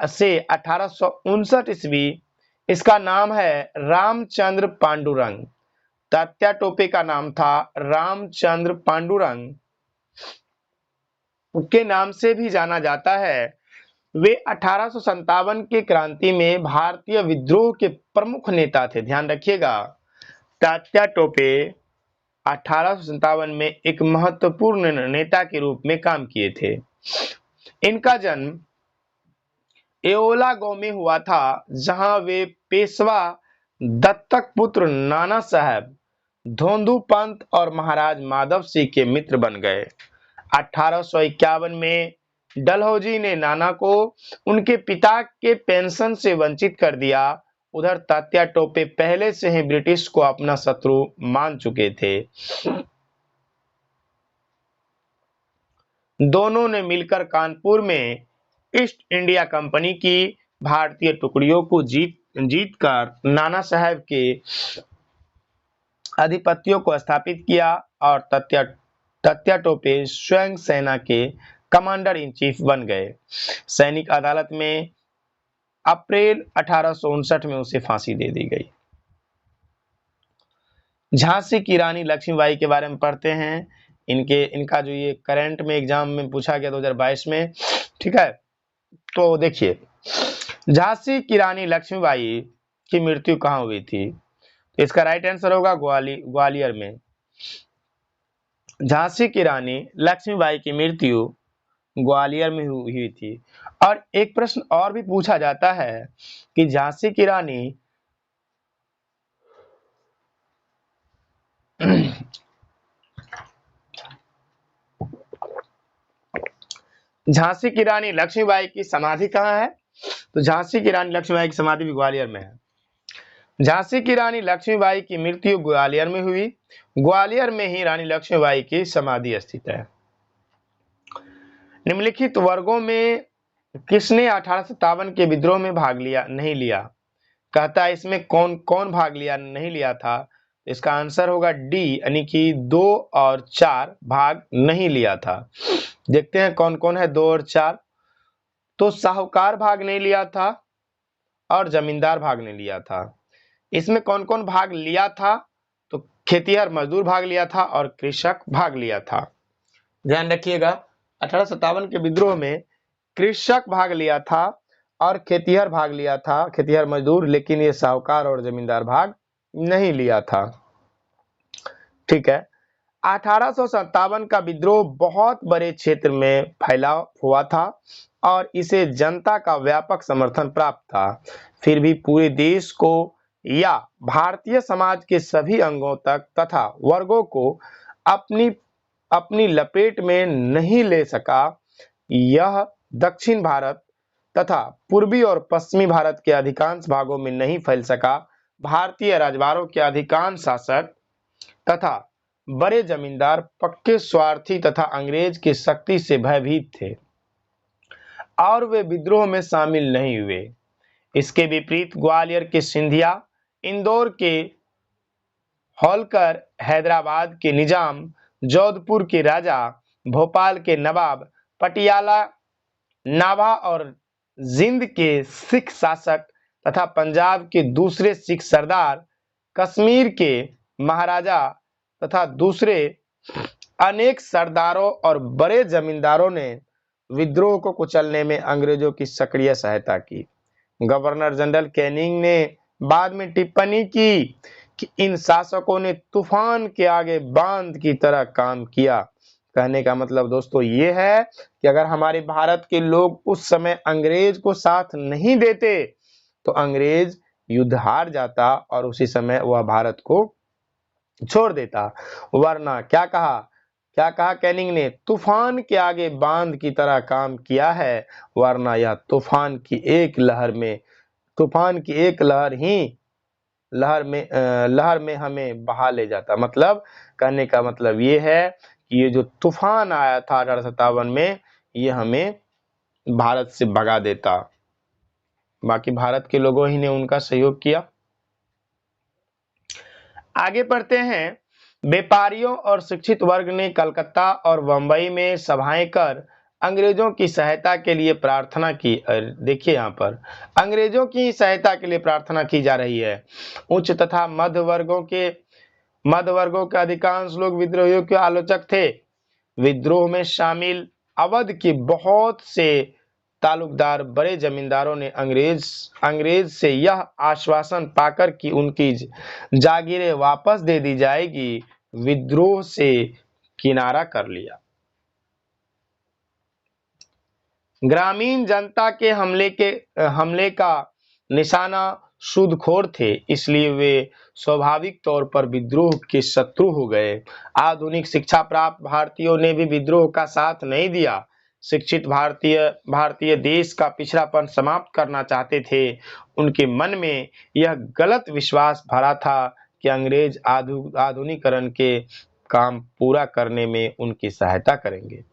से 1859 ईस्वी, इसका नाम है रामचंद्र पांडुरंग। तात्या टोपे का नाम था रामचंद्र पांडुरंग के नाम से भी जाना जाता है। वे 1857 के क्रांति में भारतीय विद्रोह के प्रमुख नेता थे। ध्यान रखिएगा, तात्या टोपे 1857 में एक महत्वपूर्ण नेता के रूप में काम किए थे। इनका जन्म एओला गांव में हुआ था, जहां वे पेशवा दत्तक पुत्र नाना साहब धोंधू पंत और महाराज माधव सिंह के मित्र बन गए। 1851 में डलहौजी ने नाना को उनके पिता के पेंशन से वंचित कर दिया। उधर तात्या टोपे पहले से ही ब्रिटिश को अपना शत्रु मान चुके थे। दोनों ने मिलकर कानपुर में ईस्ट इंडिया कंपनी की भारतीय टुकड़ियों को जीतकर नाना साहब के आधिपत्यों को स्थापित किया और तात्या टोपे स्वयं सेना के कमांडर इन चीफ बन गए। सैनिक अदालत में अप्रैल 1859 में उसे फांसी दे दी गई। झांसी की रानी लक्ष्मीबाई के बारे में पढ़ते हैं। इनका जो ये करंट में एग्जाम में पूछा गया 2022 में, ठीक है। तो देखिए झांसी की रानी लक्ष्मीबाई की मृत्यु कहाँ हुई थी? तो इसका राइट आंसर होगा ग्वालियर में। झांसी की रानी लक्ष्मीबाई की मृत्यु ग्वालियर में हुई थी। और एक प्रश्न और भी पूछा जाता है कि झांसी की रानी झांसी की रानी लक्ष्मीबाई की समाधि कहाँ है? तो झांसी की रानी लक्ष्मीबाई की समाधि भी ग्वालियर में है। झांसी की रानी लक्ष्मीबाई की मृत्यु ग्वालियर में हुई। ग्वालियर में ही रानी लक्ष्मीबाई की समाधि स्थित है। निम्नलिखित वर्गों में किसने 1857 के विद्रोह में भाग नहीं लिया? कहता है इसमें कौन कौन भाग नहीं लिया था? इसका आंसर होगा डी, यानी कि 2 और 4 भाग नहीं लिया था। देखते हैं कौन कौन है 2 और 4। तो साहूकार भाग नहीं लिया था और जमींदार भाग नहीं लिया था। इसमें कौन कौन भाग लिया था? तो खेतिहर मजदूर भाग लिया था और कृषक भाग लिया था। ध्यान रखिएगा 1857 के विद्रोह में कृषक भाग लिया था और खेतिहर भाग लिया था, खेतिहर मजदूर, लेकिन ये साहूकार और जमींदार भाग नहीं लिया था। ठीक है। 1857 का विद्रोह बहुत बड़े क्षेत्र में फैला हुआ था और इसे जनता का व्यापक समर्थन प्राप्त था। फिर भी पूरे देश को या भारतीय समाज के सभी अंगों तक तथा वर्गों को अपनी लपेट में नहीं ले सका। यह दक्षिण भारत तथा पूर्वी और पश्चिमी भारत के अधिकांश भागों में नहीं फैल सका। भारतीय राजवाड़ों के अधिकांश शासक तथा बड़े जमींदार पक्के स्वार्थी तथा अंग्रेज की शक्ति से भयभीत थे और वे विद्रोह में शामिल नहीं हुए। इसके विपरीत ग्वालियर के सिंधिया, इंदौर के होलकर, हैदराबाद के निजाम, जोधपुर के राजा, भोपाल के नवाब, पटियाला, नाभा और जिंद के सिख शासक तथा पंजाब के दूसरे सिख सरदार, कश्मीर के महाराजा तथा दूसरे अनेक सरदारों और बड़े जमींदारों ने विद्रोह को कुचलने में अंग्रेजों की सक्रिय सहायता की। गवर्नर जनरल कैनिंग ने बाद में टिप्पणी की कि इन शासकों ने तूफान के आगे बांध की तरह काम किया कहने का मतलब दोस्तों ये है कि अगर हमारे भारत के लोग उस समय अंग्रेज को साथ नहीं देते तो अंग्रेज युद्ध हार जाता और उसी समय वह भारत को छोड़ देता। वरना क्या कहा कैनिंग ने, तूफान के आगे बांध की तरह काम किया है, वरना यह तूफान की एक लहर में हमें बहा ले जाता। मतलब कहने का मतलब ये है कि ये जो तूफान आया था 1857 में, ये हमें भारत से भगा देता। बाकी भारत के लोगों ही ने उनका सहयोग किया। आगे पढ़ते हैं। व्यापारियों और शिक्षित वर्ग ने कलकत्ता और बंबई में सभाएं कर अंग्रेजों की सहायता के लिए प्रार्थना की। देखिए यहाँ पर अंग्रेजों की सहायता के लिए प्रार्थना की जा रही है। उच्च तथा मध्य वर्गों के अधिकांश लोग विद्रोहियों के आलोचक थे। विद्रोह में शामिल अवध के बहुत से तालुकदार बड़े जमींदारों ने अंग्रेज से यह आश्वासन पाकर कि उनकी जागीरें वापस दे दी जाएगी, विद्रोह से किनारा कर लिया। ग्रामीण जनता के हमले का निशाना सूदखोर थे, इसलिए वे स्वाभाविक तौर पर विद्रोह के शत्रु हो गए। आधुनिक शिक्षा प्राप्त भारतीयों ने भी विद्रोह का साथ नहीं दिया। शिक्षित भारतीय देश का पिछड़ापन समाप्त करना चाहते थे। उनके मन में यह गलत विश्वास भरा था कि अंग्रेज आधुनिकीकरण के काम पूरा करने में उनकी सहायता करेंगे।